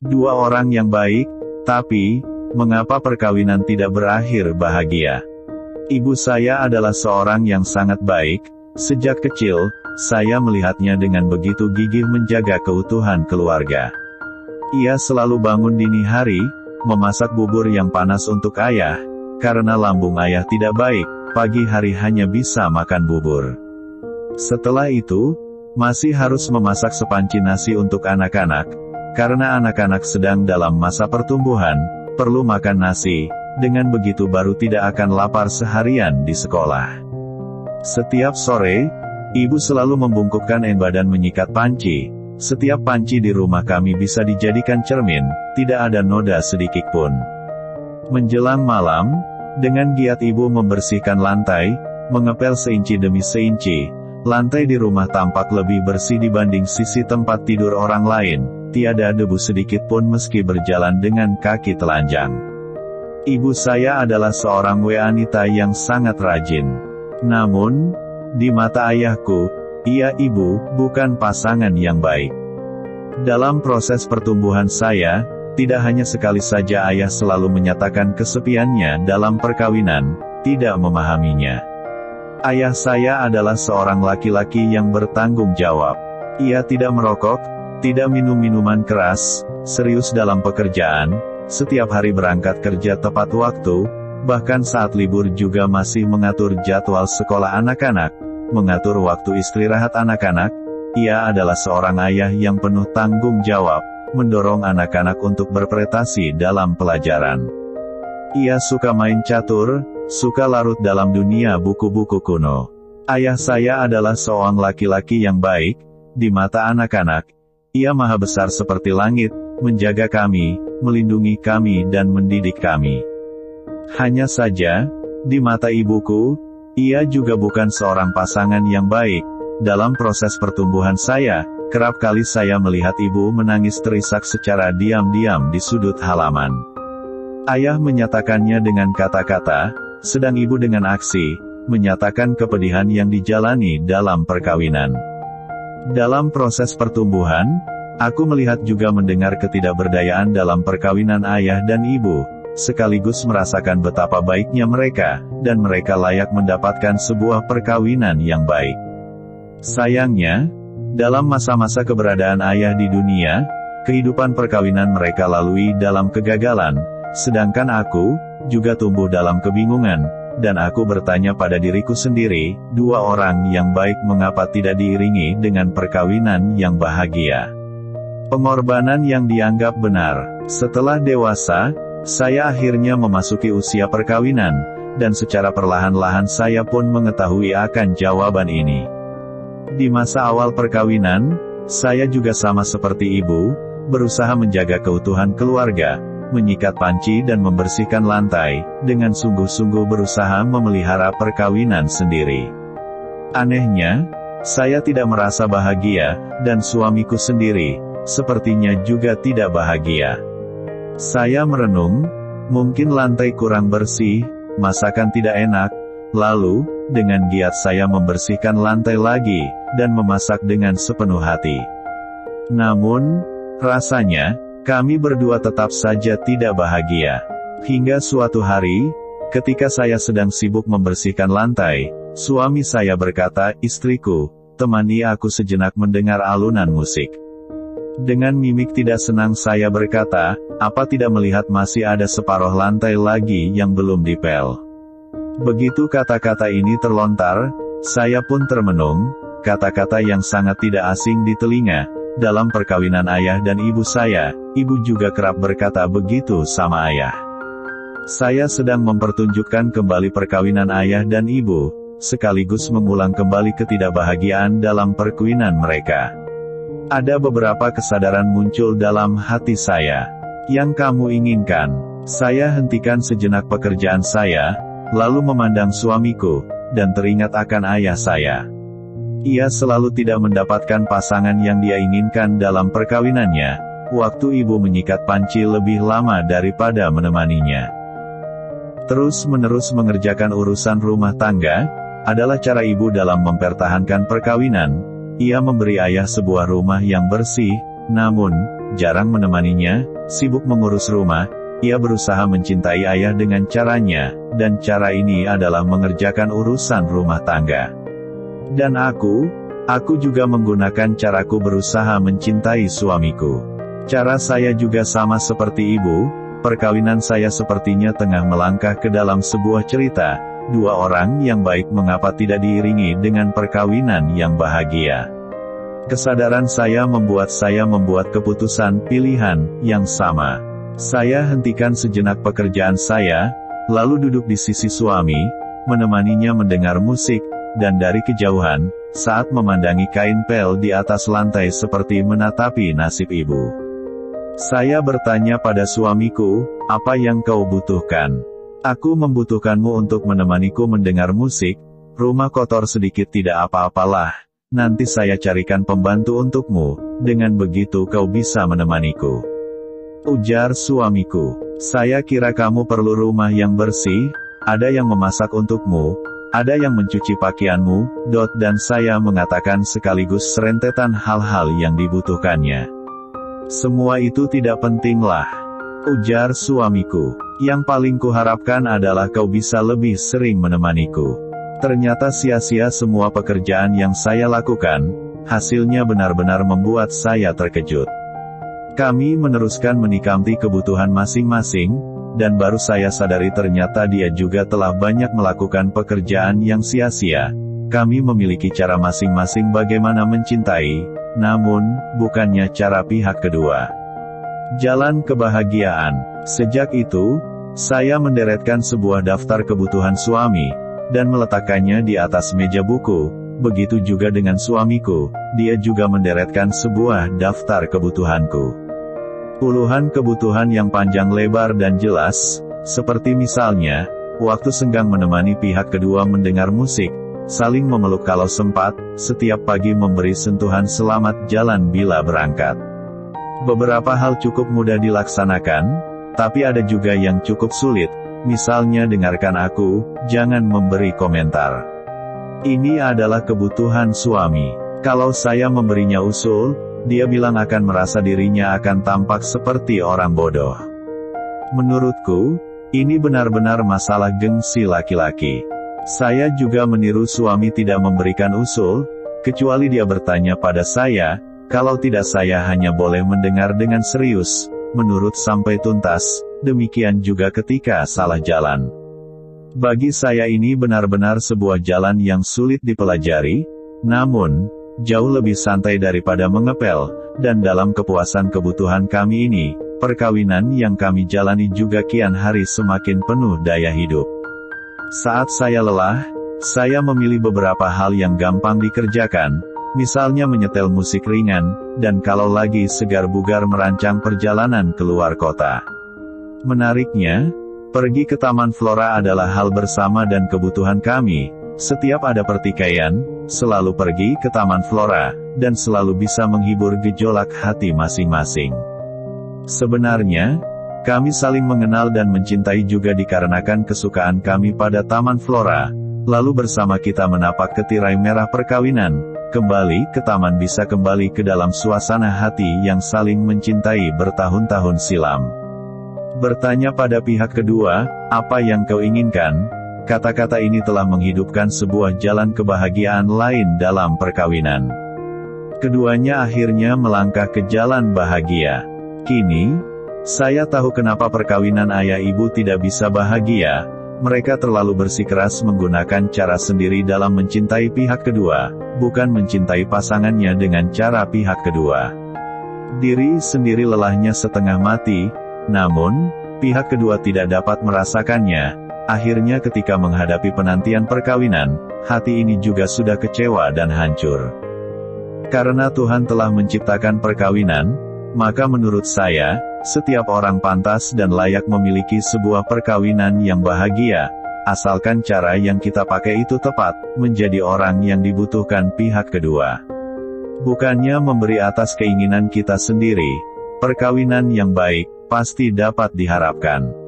Dua orang yang baik, tapi, mengapa perkawinan tidak berakhir bahagia? Ibu saya adalah seorang yang sangat baik. Sejak kecil, saya melihatnya dengan begitu gigih menjaga keutuhan keluarga. Ia selalu bangun dini hari, memasak bubur yang panas untuk ayah, karena lambung ayah tidak baik, pagi hari hanya bisa makan bubur. Setelah itu, masih harus memasak sepanci nasi untuk anak-anak, karena anak-anak sedang dalam masa pertumbuhan, perlu makan nasi, dengan begitu baru tidak akan lapar seharian di sekolah. Setiap sore, ibu selalu membungkukkan emba dan menyikat panci. Setiap panci di rumah kami bisa dijadikan cermin, tidak ada noda sedikit pun. Menjelang malam, dengan giat ibu membersihkan lantai, mengepel seinci demi seinci, lantai di rumah tampak lebih bersih dibanding sisi tempat tidur orang lain, tiada debu sedikit pun meski berjalan dengan kaki telanjang. Ibu saya adalah seorang wanita yang sangat rajin. Namun, di mata ayahku, ia ibu, bukan pasangan yang baik. Dalam proses pertumbuhan saya, tidak hanya sekali saja ayah selalu menyatakan kesepiannya dalam perkawinan, tidak memahaminya. Ayah saya adalah seorang laki-laki yang bertanggung jawab. Ia tidak merokok, tidak minum minuman keras, serius dalam pekerjaan, setiap hari berangkat kerja tepat waktu, bahkan saat libur juga masih mengatur jadwal sekolah anak-anak, mengatur waktu istirahat anak-anak. Ia adalah seorang ayah yang penuh tanggung jawab, mendorong anak-anak untuk berprestasi dalam pelajaran. Ia suka main catur, suka larut dalam dunia buku-buku kuno. Ayah saya adalah seorang laki-laki yang baik, di mata anak-anak. Ia maha besar seperti langit, menjaga kami, melindungi kami dan mendidik kami. Hanya saja, di mata ibuku, ia juga bukan seorang pasangan yang baik. Dalam proses pertumbuhan saya, kerap kali saya melihat ibu menangis terisak secara diam-diam di sudut halaman. Ayah menyatakannya dengan kata-kata, sedang ibu dengan aksi, menyatakan kepedihan yang dijalani dalam perkawinan. Dalam proses pertumbuhan, aku melihat juga mendengar ketidakberdayaan dalam perkawinan ayah dan ibu, sekaligus merasakan betapa baiknya mereka, dan mereka layak mendapatkan sebuah perkawinan yang baik. Sayangnya, dalam masa-masa keberadaan ayah di dunia, kehidupan perkawinan mereka lalui dalam kegagalan, sedangkan aku juga tumbuh dalam kebingungan, dan aku bertanya pada diriku sendiri, dua orang yang baik mengapa tidak diiringi dengan perkawinan yang bahagia? Pengorbanan yang dianggap benar. Setelah dewasa, saya akhirnya memasuki usia perkawinan, dan secara perlahan-lahan saya pun mengetahui akan jawaban ini. Di masa awal perkawinan, saya juga sama seperti ibu, berusaha menjaga keutuhan keluarga, menyikat panci dan membersihkan lantai, dengan sungguh-sungguh berusaha memelihara perkawinan sendiri. Anehnya, saya tidak merasa bahagia, dan suamiku sendiri, sepertinya juga tidak bahagia. Saya merenung, mungkin lantai kurang bersih, masakan tidak enak, lalu, dengan giat saya membersihkan lantai lagi, dan memasak dengan sepenuh hati. Namun, rasanya, kami berdua tetap saja tidak bahagia. Hingga suatu hari, ketika saya sedang sibuk membersihkan lantai, suami saya berkata, "Istriku, temani aku sejenak mendengar alunan musik." Dengan mimik tidak senang saya berkata, "Apa tidak melihat masih ada separuh lantai lagi yang belum dipel?" Begitu kata-kata ini terlontar, saya pun termenung, kata-kata yang sangat tidak asing di telinga. Dalam perkawinan ayah dan ibu saya, ibu juga kerap berkata begitu sama ayah. Saya sedang mempertunjukkan kembali perkawinan ayah dan ibu, sekaligus mengulang kembali ketidakbahagiaan dalam perkawinan mereka. Ada beberapa kesadaran muncul dalam hati saya. Yang kamu inginkan? Saya hentikan sejenak pekerjaan saya, lalu memandang suamiku, dan teringat akan ayah saya. Ia selalu tidak mendapatkan pasangan yang dia inginkan dalam perkawinannya. Waktu ibu menyikat panci lebih lama daripada menemaninya. Terus-menerus mengerjakan urusan rumah tangga, adalah cara ibu dalam mempertahankan perkawinan. Ia memberi ayah sebuah rumah yang bersih, namun, jarang menemaninya, sibuk mengurus rumah. Ia berusaha mencintai ayah dengan caranya, dan cara ini adalah mengerjakan urusan rumah tangga. Dan aku juga menggunakan caraku berusaha mencintai suamiku. Cara saya juga sama seperti ibu, perkawinan saya sepertinya tengah melangkah ke dalam sebuah cerita, dua orang yang baik mengapa tidak diiringi dengan perkawinan yang bahagia. Kesadaran saya membuat keputusan pilihan yang sama. Saya hentikan sejenak pekerjaan saya, lalu duduk di sisi suami, menemaninya mendengar musik, dan dari kejauhan, saat memandangi kain pel di atas lantai seperti menatapi nasib ibu. Saya bertanya pada suamiku, apa yang kau butuhkan? Aku membutuhkanmu untuk menemaniku mendengar musik, rumah kotor sedikit tidak apa-apalah, nanti saya carikan pembantu untukmu, dengan begitu kau bisa menemaniku. Ujar suamiku, saya kira kamu perlu rumah yang bersih, ada yang memasak untukmu, ada yang mencuci pakaianmu, dan saya mengatakan sekaligus serentetan hal-hal yang dibutuhkannya. Semua itu tidak pentinglah, ujar suamiku. Yang paling kuharapkan adalah kau bisa lebih sering menemaniku. Ternyata sia-sia semua pekerjaan yang saya lakukan, hasilnya benar-benar membuat saya terkejut. Kami meneruskan menikmati kebutuhan masing-masing, dan baru saya sadari ternyata dia juga telah banyak melakukan pekerjaan yang sia-sia. Kami memiliki cara masing-masing bagaimana mencintai, namun, bukannya cara pihak kedua. Jalan kebahagiaan. Sejak itu, saya menderetkan sebuah daftar kebutuhan suami, dan meletakkannya di atas meja buku. Begitu juga dengan suamiku, dia juga menderetkan sebuah daftar kebutuhanku. Puluhan kebutuhan yang panjang lebar dan jelas, seperti misalnya, waktu senggang menemani pihak kedua mendengar musik, saling memeluk kalau sempat, setiap pagi memberi sentuhan selamat jalan bila berangkat. Beberapa hal cukup mudah dilaksanakan, tapi ada juga yang cukup sulit, misalnya dengarkan aku, jangan memberi komentar. Ini adalah kebutuhan suami. Kalau saya memberinya usul, dia bilang akan merasa dirinya akan tampak seperti orang bodoh. Menurutku, ini benar-benar masalah gengsi laki-laki. Saya juga meniru suami tidak memberikan usul, kecuali dia bertanya pada saya, kalau tidak saya hanya boleh mendengar dengan serius, menurut sampai tuntas, demikian juga ketika salah jalan. Bagi saya ini benar-benar sebuah jalan yang sulit dipelajari, namun, jauh lebih santai daripada mengepel, dan dalam kepuasan kebutuhan kami ini, perkawinan yang kami jalani juga kian hari semakin penuh daya hidup. Saat saya lelah, saya memilih beberapa hal yang gampang dikerjakan, misalnya menyetel musik ringan, dan kalau lagi segar bugar merancang perjalanan keluar kota. Menariknya, pergi ke Taman Flora adalah hal bersama dan kebutuhan kami. Setiap ada pertikaian, selalu pergi ke Taman Flora, dan selalu bisa menghibur gejolak hati masing-masing. Sebenarnya, kami saling mengenal dan mencintai juga dikarenakan kesukaan kami pada Taman Flora, lalu bersama kita menapak ke tirai merah perkawinan. Kembali ke taman bisa kembali ke dalam suasana hati yang saling mencintai bertahun-tahun silam. Bertanya pada pihak kedua, apa yang kau inginkan? Kata-kata ini telah menghidupkan sebuah jalan kebahagiaan lain dalam perkawinan. Keduanya akhirnya melangkah ke jalan bahagia. Kini, saya tahu kenapa perkawinan ayah ibu tidak bisa bahagia. Mereka terlalu bersikeras menggunakan cara sendiri dalam mencintai pihak kedua, bukan mencintai pasangannya dengan cara pihak kedua. Diri sendiri lelahnya setengah mati, namun, pihak kedua tidak dapat merasakannya. Akhirnya ketika menghadapi penantian perkawinan, hati ini juga sudah kecewa dan hancur. Karena Tuhan telah menciptakan perkawinan, maka menurut saya, setiap orang pantas dan layak memiliki sebuah perkawinan yang bahagia, asalkan cara yang kita pakai itu tepat, menjadi orang yang dibutuhkan pihak kedua. Bukannya memberi atas keinginan kita sendiri, perkawinan yang baik, pasti dapat diharapkan.